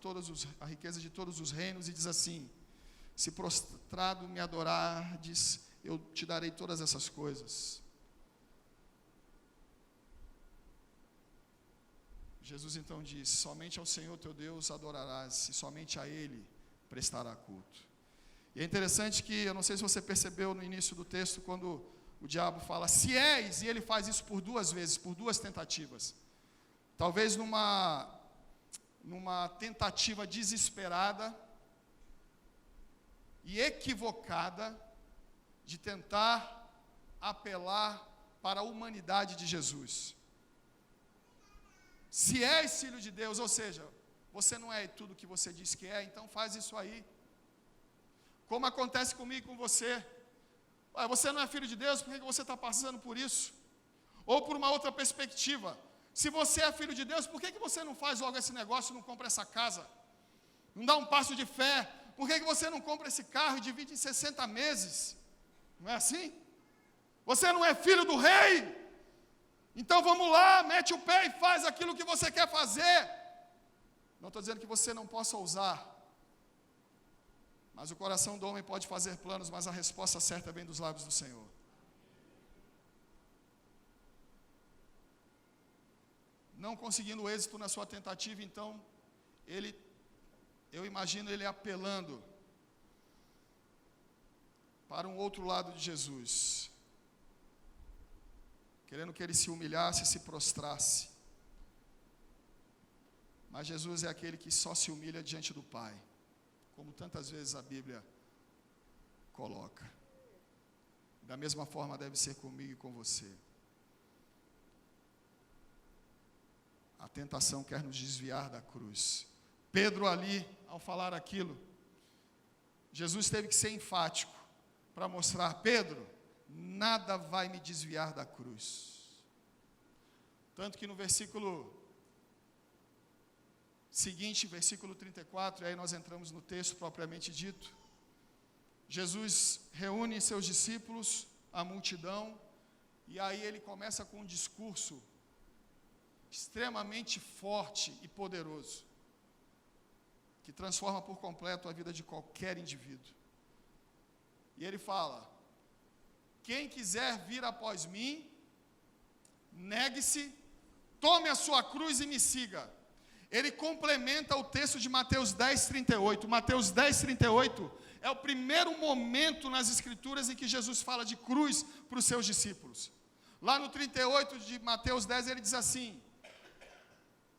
a riqueza de todos os reinos e diz assim: se prostrado me adorardes, eu te darei todas essas coisas. Jesus então diz: somente ao Senhor teu Deus adorarás, e somente a Ele prestará culto. E é interessante que, eu não sei se você percebeu no início do texto, quando o diabo fala, se és, e ele faz isso por 2 vezes, por 2 tentativas. Talvez numa tentativa desesperada e equivocada de tentar apelar para a humanidade de Jesus. Se és filho de Deus, ou seja, você não é tudo que você diz que é, então faz isso aí. Como acontece comigo e com você. Você não é filho de Deus, por que você está passando por isso? Ou por uma outra perspectiva, se você é filho de Deus, por que você não faz logo esse negócio, não compra essa casa? Não dá um passo de fé? Por que você não compra esse carro e divide em 60 meses? Não é assim? Você não é filho do rei? Então vamos lá, mete o pé e faz aquilo que você quer fazer. Não estou dizendo que você não possa ousar, mas o coração do homem pode fazer planos, mas a resposta certa vem dos lábios do Senhor. Não conseguindo êxito na sua tentativa, então, eu imagino ele apelando para um outro lado de Jesus, querendo que ele se humilhasse, se prostrasse. Mas Jesus é aquele que só se humilha diante do Pai, como tantas vezes a Bíblia coloca. Da mesma forma deve ser comigo e com você. A tentação quer nos desviar da cruz. Pedro ali, ao falar aquilo, Jesus teve que ser enfático para mostrar: Pedro, nada vai me desviar da cruz. Tanto que no versículo seguinte, versículo 34, e aí nós entramos no texto propriamente dito, Jesus reúne seus discípulos, a multidão, e aí ele começa com um discurso extremamente forte e poderoso, que transforma por completo a vida de qualquer indivíduo. E ele fala: quem quiser vir após mim, negue-se, tome a sua cruz e me siga. Ele complementa o texto de Mateus 10:38. Mateus 10:38 é o primeiro momento nas Escrituras em que Jesus fala de cruz para os seus discípulos. Lá no 38 de Mateus 10 ele diz assim: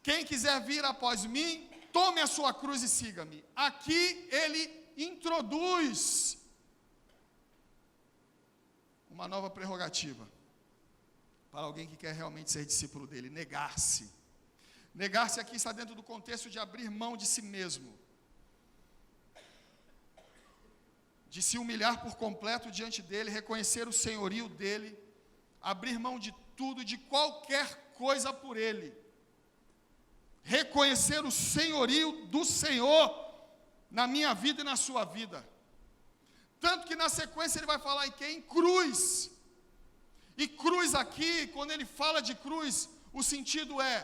quem quiser vir após mim, tome a sua cruz e siga-me. Aqui ele introduz uma nova prerrogativa para alguém que quer realmente ser discípulo dele: negar-se. Negar-se aqui está dentro do contexto de abrir mão de si mesmo, de se humilhar por completo diante dele, reconhecer o senhorio dele, abrir mão de tudo, de qualquer coisa por ele, reconhecer o senhorio do Senhor na minha vida e na sua vida. Tanto que na sequência ele vai falar em quem? Cruz. E cruz aqui, quando ele fala de cruz, o sentido é: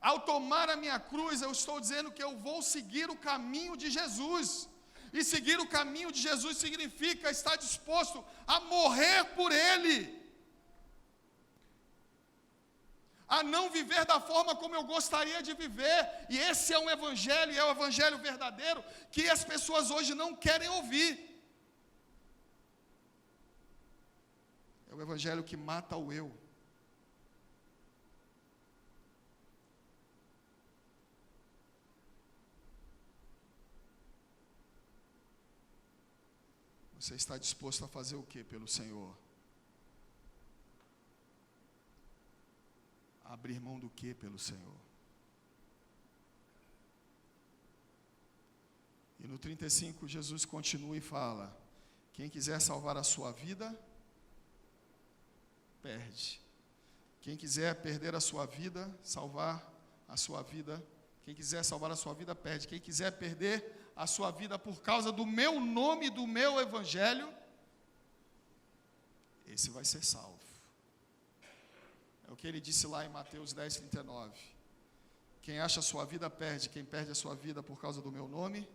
ao tomar a minha cruz, eu estou dizendo que eu vou seguir o caminho de Jesus. E seguir o caminho de Jesus significa estar disposto a morrer por Ele, a não viver da forma como eu gostaria de viver. E esse é um evangelho, e é o evangelho verdadeiro, que as pessoas hoje não querem ouvir. É o evangelho que mata o eu. Você está disposto a fazer o que pelo Senhor? Abrir mão do que pelo Senhor? E no 35, Jesus continua e fala: quem quiser salvar a sua vida, perde. Quem quiser perder a sua vida, salvar a sua vida, quem quiser salvar a sua vida, perde. Quem quiser perder a sua vida por causa do meu nome e do meu evangelho, esse vai ser salvo. É o que ele disse lá em Mateus 10:39. Quem acha a sua vida perde, quem perde a sua vida por causa do meu nome,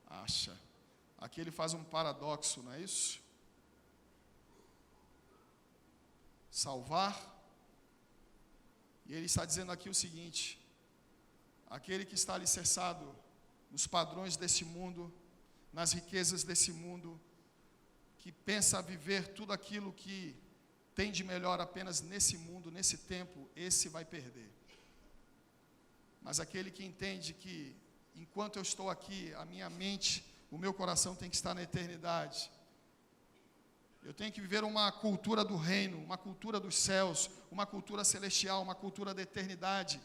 acha. Aqui ele faz um paradoxo, não é isso? Salvar, e ele está dizendo aqui o seguinte: aquele que está alicerçado nos padrões desse mundo, nas riquezas desse mundo, que pensa viver tudo aquilo que tem de melhor apenas nesse mundo, nesse tempo, esse vai perder. Mas aquele que entende que, enquanto eu estou aqui, a minha mente o meu coração tem que estar na eternidade. Eu tenho que viver uma cultura do reino, uma cultura dos céus, uma cultura celestial, uma cultura da eternidade.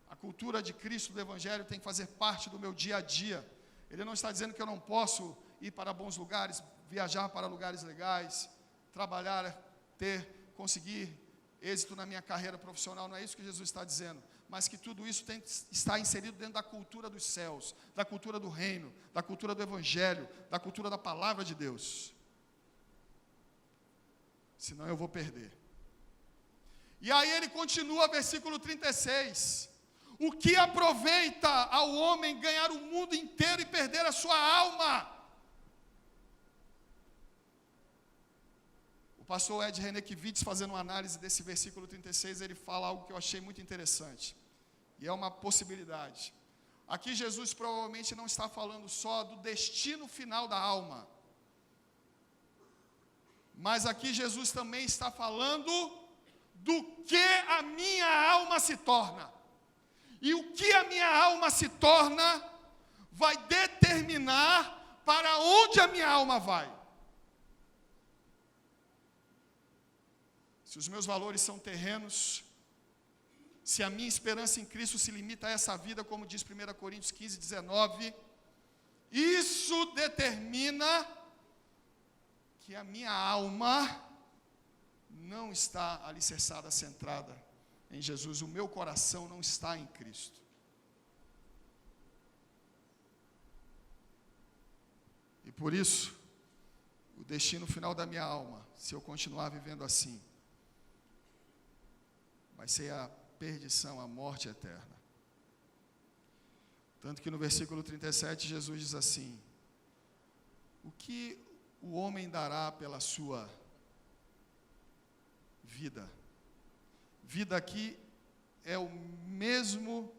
A cultura de Cristo, do Evangelho, tem que fazer parte do meu dia a dia. Ele não está dizendo que eu não posso ir para bons lugares, viajar para lugares legais, trabalhar, conseguir êxito na minha carreira profissional. Não é isso que Jesus está dizendo. Mas que tudo isso está inserido dentro da cultura dos céus, da cultura do reino, da cultura do Evangelho, da cultura da palavra de Deus. Senão eu vou perder. E aí ele continua, versículo 36. O que aproveita ao homem ganhar o mundo inteiro e perder a sua alma? O pastor Ed Renekiewicz, fazendo uma análise desse versículo 36, ele fala algo que eu achei muito interessante. E é uma possibilidade. Aqui Jesus provavelmente não está falando só do destino final da alma. Mas aqui Jesus também está falando do que a minha alma se torna. E o que a minha alma se torna vai determinar para onde a minha alma vai. Se os meus valores são terrenos, se a minha esperança em Cristo se limita a essa vida, como diz 1 Coríntios 15, 19, isso determina que a minha alma não está alicerçada, centrada em Jesus. O meu coração não está em Cristo. E por isso, o destino final da minha alma, se eu continuar vivendo assim, vai ser a perdição, a morte eterna. Tanto que no versículo 37, Jesus diz assim: o que o homem dará pela sua vida? Vida aqui é o mesmo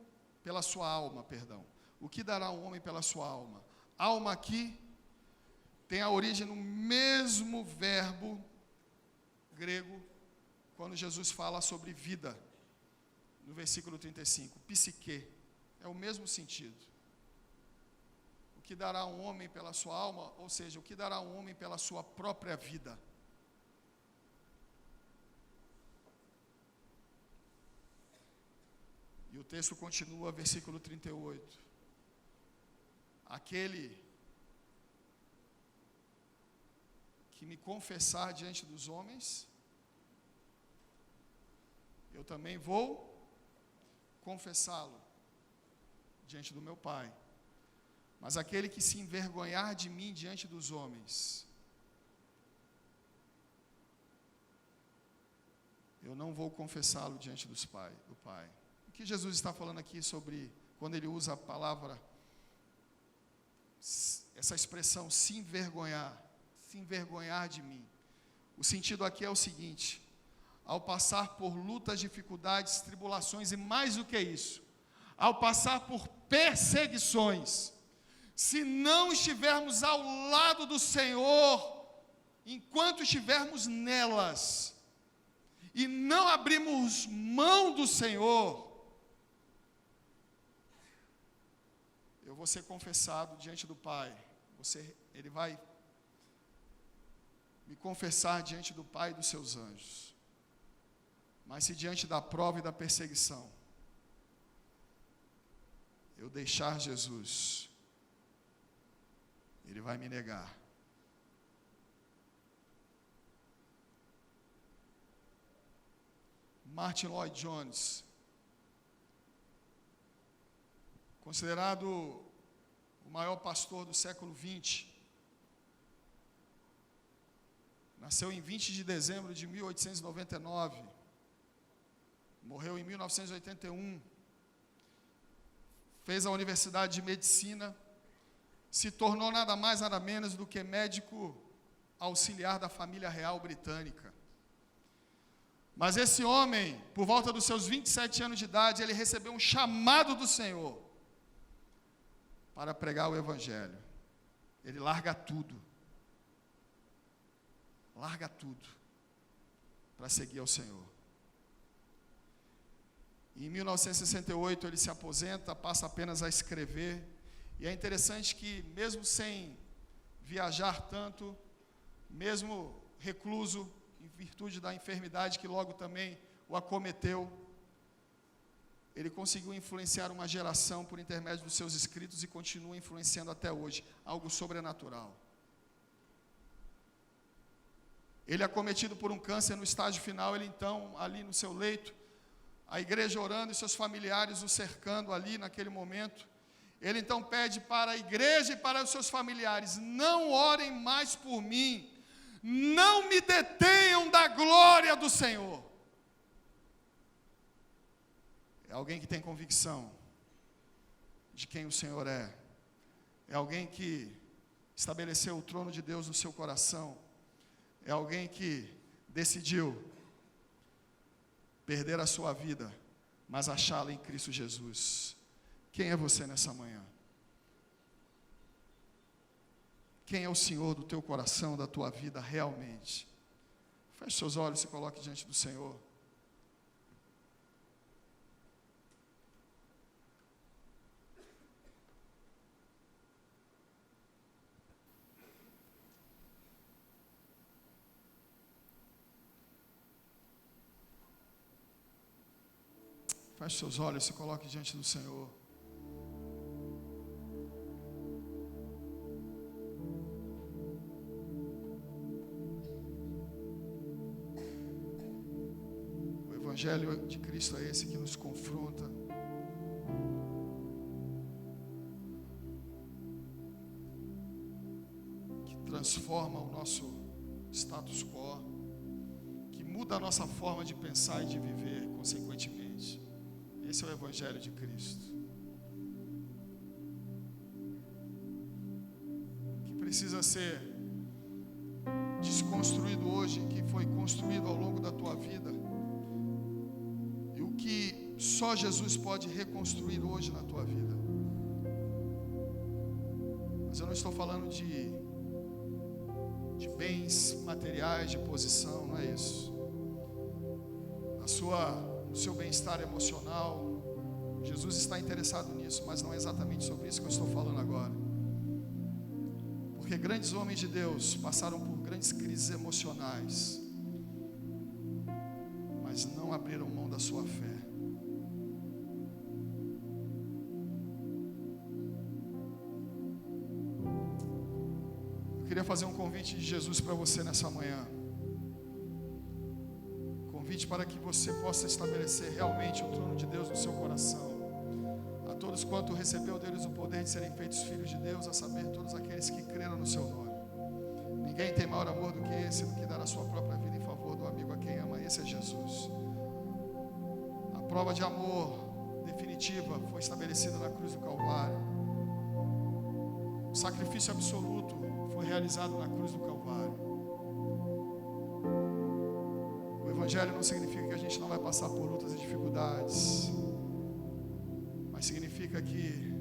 pela sua alma, perdão. O que dará um homem pela sua alma? Alma aqui tem a origem no mesmo verbo grego, quando Jesus fala sobre vida, no versículo 35, psique, é o mesmo sentido. O que dará um homem pela sua alma, ou seja, o que dará um homem pela sua própria vida. E o texto continua, versículo 38. Aquele que me confessar diante dos homens, eu também vou confessá-lo diante do meu Pai. Mas aquele que se envergonhar de mim diante dos homens, eu não vou confessá-lo diante do Pai. O que Jesus está falando aqui sobre, quando ele usa a palavra, essa expressão, se envergonhar de mim. O sentido aqui é o seguinte: ao passar por lutas, dificuldades, tribulações e mais do que isso, ao passar por perseguições, se não estivermos ao lado do Senhor, enquanto estivermos nelas, e não abrimos mão do Senhor, eu vou ser confessado diante do Pai. Ele vai me confessar diante do Pai e dos seus anjos. Mas se diante da prova e da perseguição, eu deixar Jesus, Ele vai me negar. Martin Lloyd Jones, considerado o maior pastor do século XX, nasceu em 20 de dezembro de 1899, morreu em 1981, fez a Universidade de Medicina, se tornou nada mais, nada menos do que médico auxiliar da família real britânica. Mas esse homem, por volta dos seus 27 anos de idade, ele recebeu um chamado do Senhor para pregar o Evangelho. Ele larga tudo para seguir ao Senhor. Em 1968 ele se aposenta, passa apenas a escrever, E é interessante que, mesmo sem viajar tanto, mesmo recluso, em virtude da enfermidade que logo também o acometeu, ele conseguiu influenciar uma geração por intermédio dos seus escritos e continua influenciando até hoje, algo sobrenatural. Ele, acometido por um câncer no estágio final, ele então, ali no seu leito, a igreja orando e seus familiares o cercando ali naquele momento, ele então pede para a igreja e para os seus familiares: não orem mais por mim, não me detenham da glória do Senhor. É alguém que tem convicção de quem o Senhor é. É alguém que estabeleceu o trono de Deus no seu coração. É alguém que decidiu perder a sua vida, mas achá-la em Cristo Jesus. Quem é você nessa manhã? Quem é o Senhor do teu coração, da tua vida realmente? Feche seus olhos e se coloque diante do Senhor. Feche seus olhos e se coloque diante do Senhor. O Evangelho de Cristo é esse que nos confronta. Que transforma o nosso status quo. Que muda a nossa forma de pensar e de viver, consequentemente. Esse é o Evangelho de Cristo, que precisa ser desconstruído hoje, que foi construído ao longo da tua vida, e o que só Jesus pode reconstruir hoje na tua vida. Mas eu não estou falando de bens materiais, de posição, não é isso. No seu bem-estar emocional, Jesus está interessado nisso, mas não é exatamente sobre isso que eu estou falando agora. Porque grandes homens de Deus passaram por grandes crises emocionais, mas não abriram mão da sua fé. Eu queria fazer um convite de Jesus para você nessa manhã. Para que você possa estabelecer realmente o trono de Deus no seu coração. A todos quanto recebeu deles o poder de serem feitos filhos de Deus, a saber, todos aqueles que creram no seu nome. Ninguém tem maior amor do que esse, do que dar a sua própria vida em favor do amigo a quem ama. Esse é Jesus. A prova de amor definitiva foi estabelecida na cruz do Calvário. O sacrifício absoluto foi realizado na cruz do Calvário. O Evangelho não significa que a gente não vai passar por lutas e dificuldades, mas significa que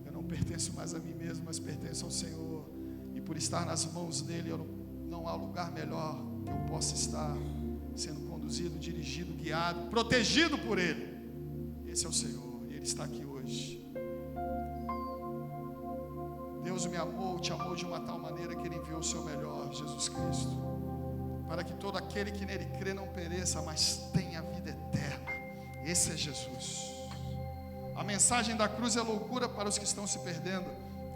eu não pertenço mais a mim mesmo, mas pertenço ao Senhor, e por estar nas mãos dEle, não há lugar melhor que eu possa estar, sendo conduzido, dirigido, guiado, protegido por Ele. Esse é o Senhor, e Ele está aqui hoje. Deus me amou, te amou de uma tal maneira que Ele enviou o seu melhor, Jesus Cristo, para que todo aquele que nele crê não pereça, mas tenha vida eterna. Esse é Jesus. A mensagem da cruz é loucura para os que estão se perdendo,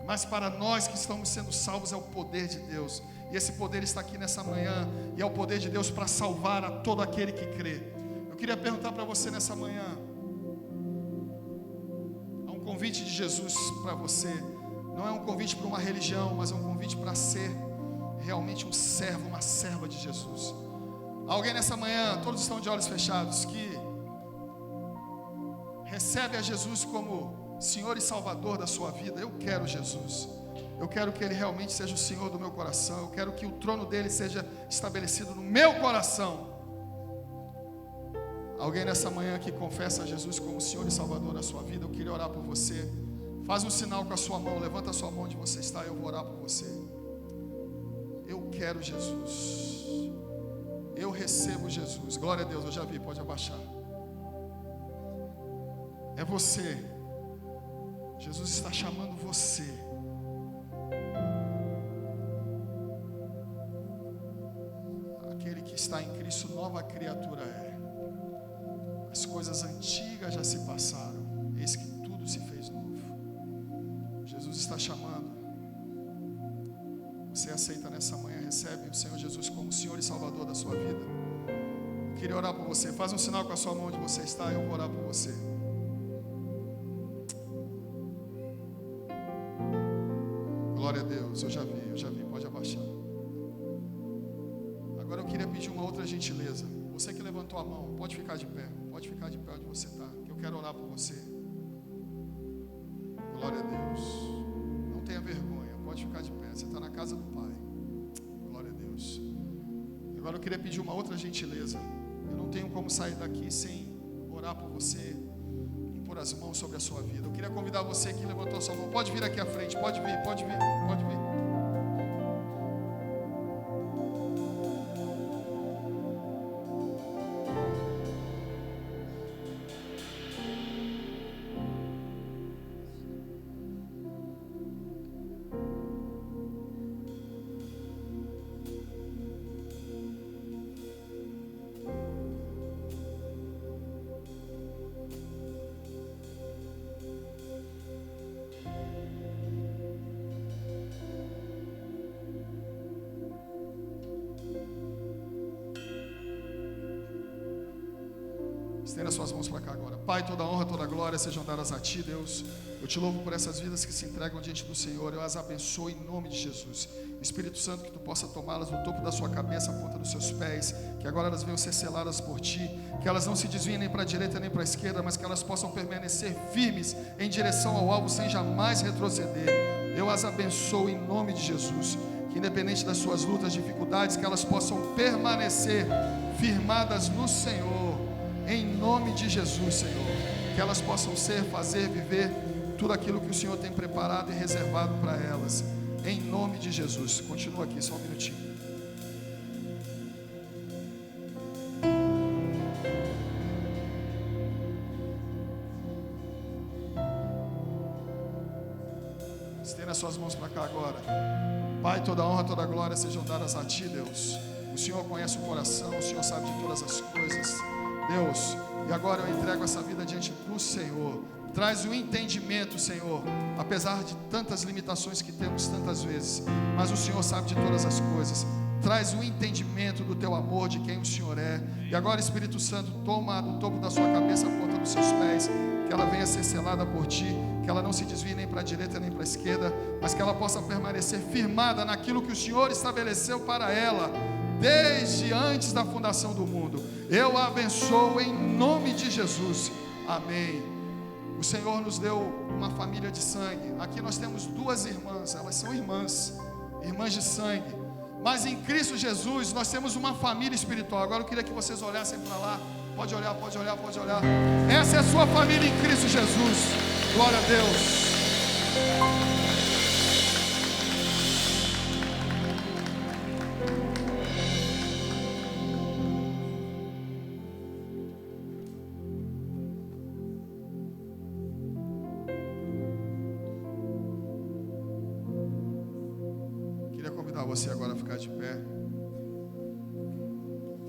mas para nós que estamos sendo salvos é o poder de Deus. E esse poder está aqui nessa manhã, e é o poder de Deus para salvar a todo aquele que crê. Eu queria perguntar para você nessa manhã, há um convite de Jesus para você. Não é um convite para uma religião, mas é um convite para ser realmente um servo, uma serva de Jesus. Alguém nessa manhã, todos estão de olhos fechados, que recebe a Jesus como Senhor e Salvador da sua vida. Eu quero Jesus. Eu quero que Ele realmente seja o Senhor do meu coração. Eu quero que o trono dEle seja estabelecido no meu coração. Alguém nessa manhã que confessa a Jesus como Senhor e Salvador da sua vida, eu queria orar por você. Faz um sinal com a sua mão, levanta a sua mão onde você está, eu vou orar por você. Eu quero Jesus. Eu recebo Jesus. Glória a Deus, eu já vi, pode abaixar. É você. Jesus está chamando você. Aquele que está em Cristo, nova criatura é. As coisas antigas já se passaram, eis que tudo se fez novo. Jesus está chamando. Você aceita nessa manhã, recebe o Senhor Jesus como Senhor e Salvador da sua vida? Eu queria orar por você. Faz um sinal com a sua mão onde você está, eu vou orar por você. Glória a Deus, eu já vi, pode abaixar. Agora eu queria pedir uma outra gentileza. Você que levantou a mão, pode ficar de pé onde você está, que eu quero orar por você. Glória a Deus. Não tenha vergonha, pode ficar de pé, você está na casa do Pai. Glória a Deus. Agora eu queria pedir uma outra gentileza. Eu não tenho como sair daqui sem orar por você, impor as mãos sobre a sua vida. Eu queria convidar você que levantou a sua mão, pode vir aqui à frente, pode vir. Estenda suas mãos para cá agora. Pai, toda honra, toda glória sejam dadas a Ti, Deus. Eu Te louvo por essas vidas que se entregam diante do Senhor. Eu as abençoo em nome de Jesus. Espírito Santo, que Tu possa tomá-las no topo da sua cabeça, a ponta dos seus pés, que agora elas venham ser seladas por Ti, que elas não se desviem nem para a direita nem para a esquerda, mas que elas possam permanecer firmes em direção ao alvo sem jamais retroceder. Eu as abençoo em nome de Jesus. Que independente das suas lutas, dificuldades, que elas possam permanecer firmadas no Senhor. Em nome de Jesus, Senhor, que elas possam fazer, viver tudo aquilo que o Senhor tem preparado e reservado para elas. Em nome de Jesus. Continua aqui, só um minutinho. Estenda suas mãos para cá agora. Pai, toda honra, toda glória sejam dadas a Ti, Deus. O Senhor conhece o coração, o Senhor sabe de todas as coisas. Deus, e agora eu entrego essa vida diante do Senhor. Traz o entendimento, Senhor, apesar de tantas limitações que temos tantas vezes, mas o Senhor sabe de todas as coisas. Traz o entendimento do Teu amor, de quem o Senhor é. E agora, Espírito Santo, toma do topo da sua cabeça a ponta dos seus pés, que ela venha ser selada por Ti, que ela não se desvie nem para a direita nem para a esquerda, mas que ela possa permanecer firmada naquilo que o Senhor estabeleceu para ela, desde antes da fundação do mundo. Eu a abençoo em nome de Jesus. Amém. O Senhor nos deu uma família de sangue. Aqui nós temos duas irmãs. Elas são irmãs de sangue. Mas em Cristo Jesus nós temos uma família espiritual. Agora eu queria que vocês olhassem para lá. Pode olhar. Essa é a sua família em Cristo Jesus. Glória a Deus. Você agora a ficar de pé.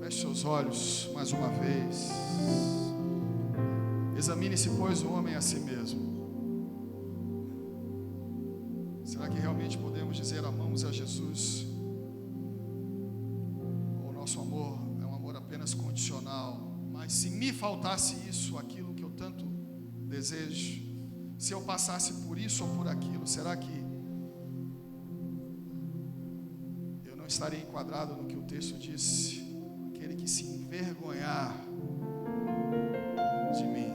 Feche seus olhos mais uma vez. Examine-se, pois, o homem a si mesmo. Será que realmente podemos dizer amamos a Jesus? Ou o nosso amor é um amor apenas condicional? Mas se me faltasse isso, aquilo que eu tanto desejo, se eu passasse por isso ou por aquilo, será que estaria enquadrado no que o texto disse? Aquele que se envergonhar de mim.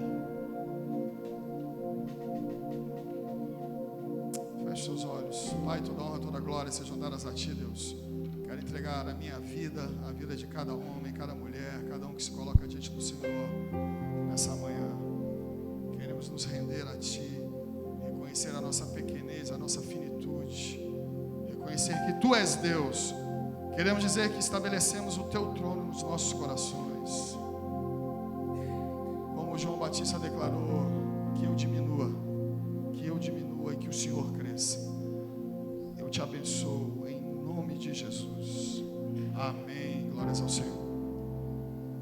Feche seus olhos. Pai, toda honra, toda glória sejam dadas a Ti, Deus. Quero entregar a minha vida, a vida de cada homem, cada mulher, cada um que se coloca diante do Senhor nessa manhã. Queremos nos render a Ti, reconhecer a nossa pequenez, a nossa finitude, reconhecer que Tu és Deus. Queremos dizer que estabelecemos o Teu trono nos nossos corações. Como João Batista declarou, que eu diminua, que que eu diminua e que o Senhor cresça. Eu te abençoo em nome de Jesus. Amém. Glórias ao Senhor.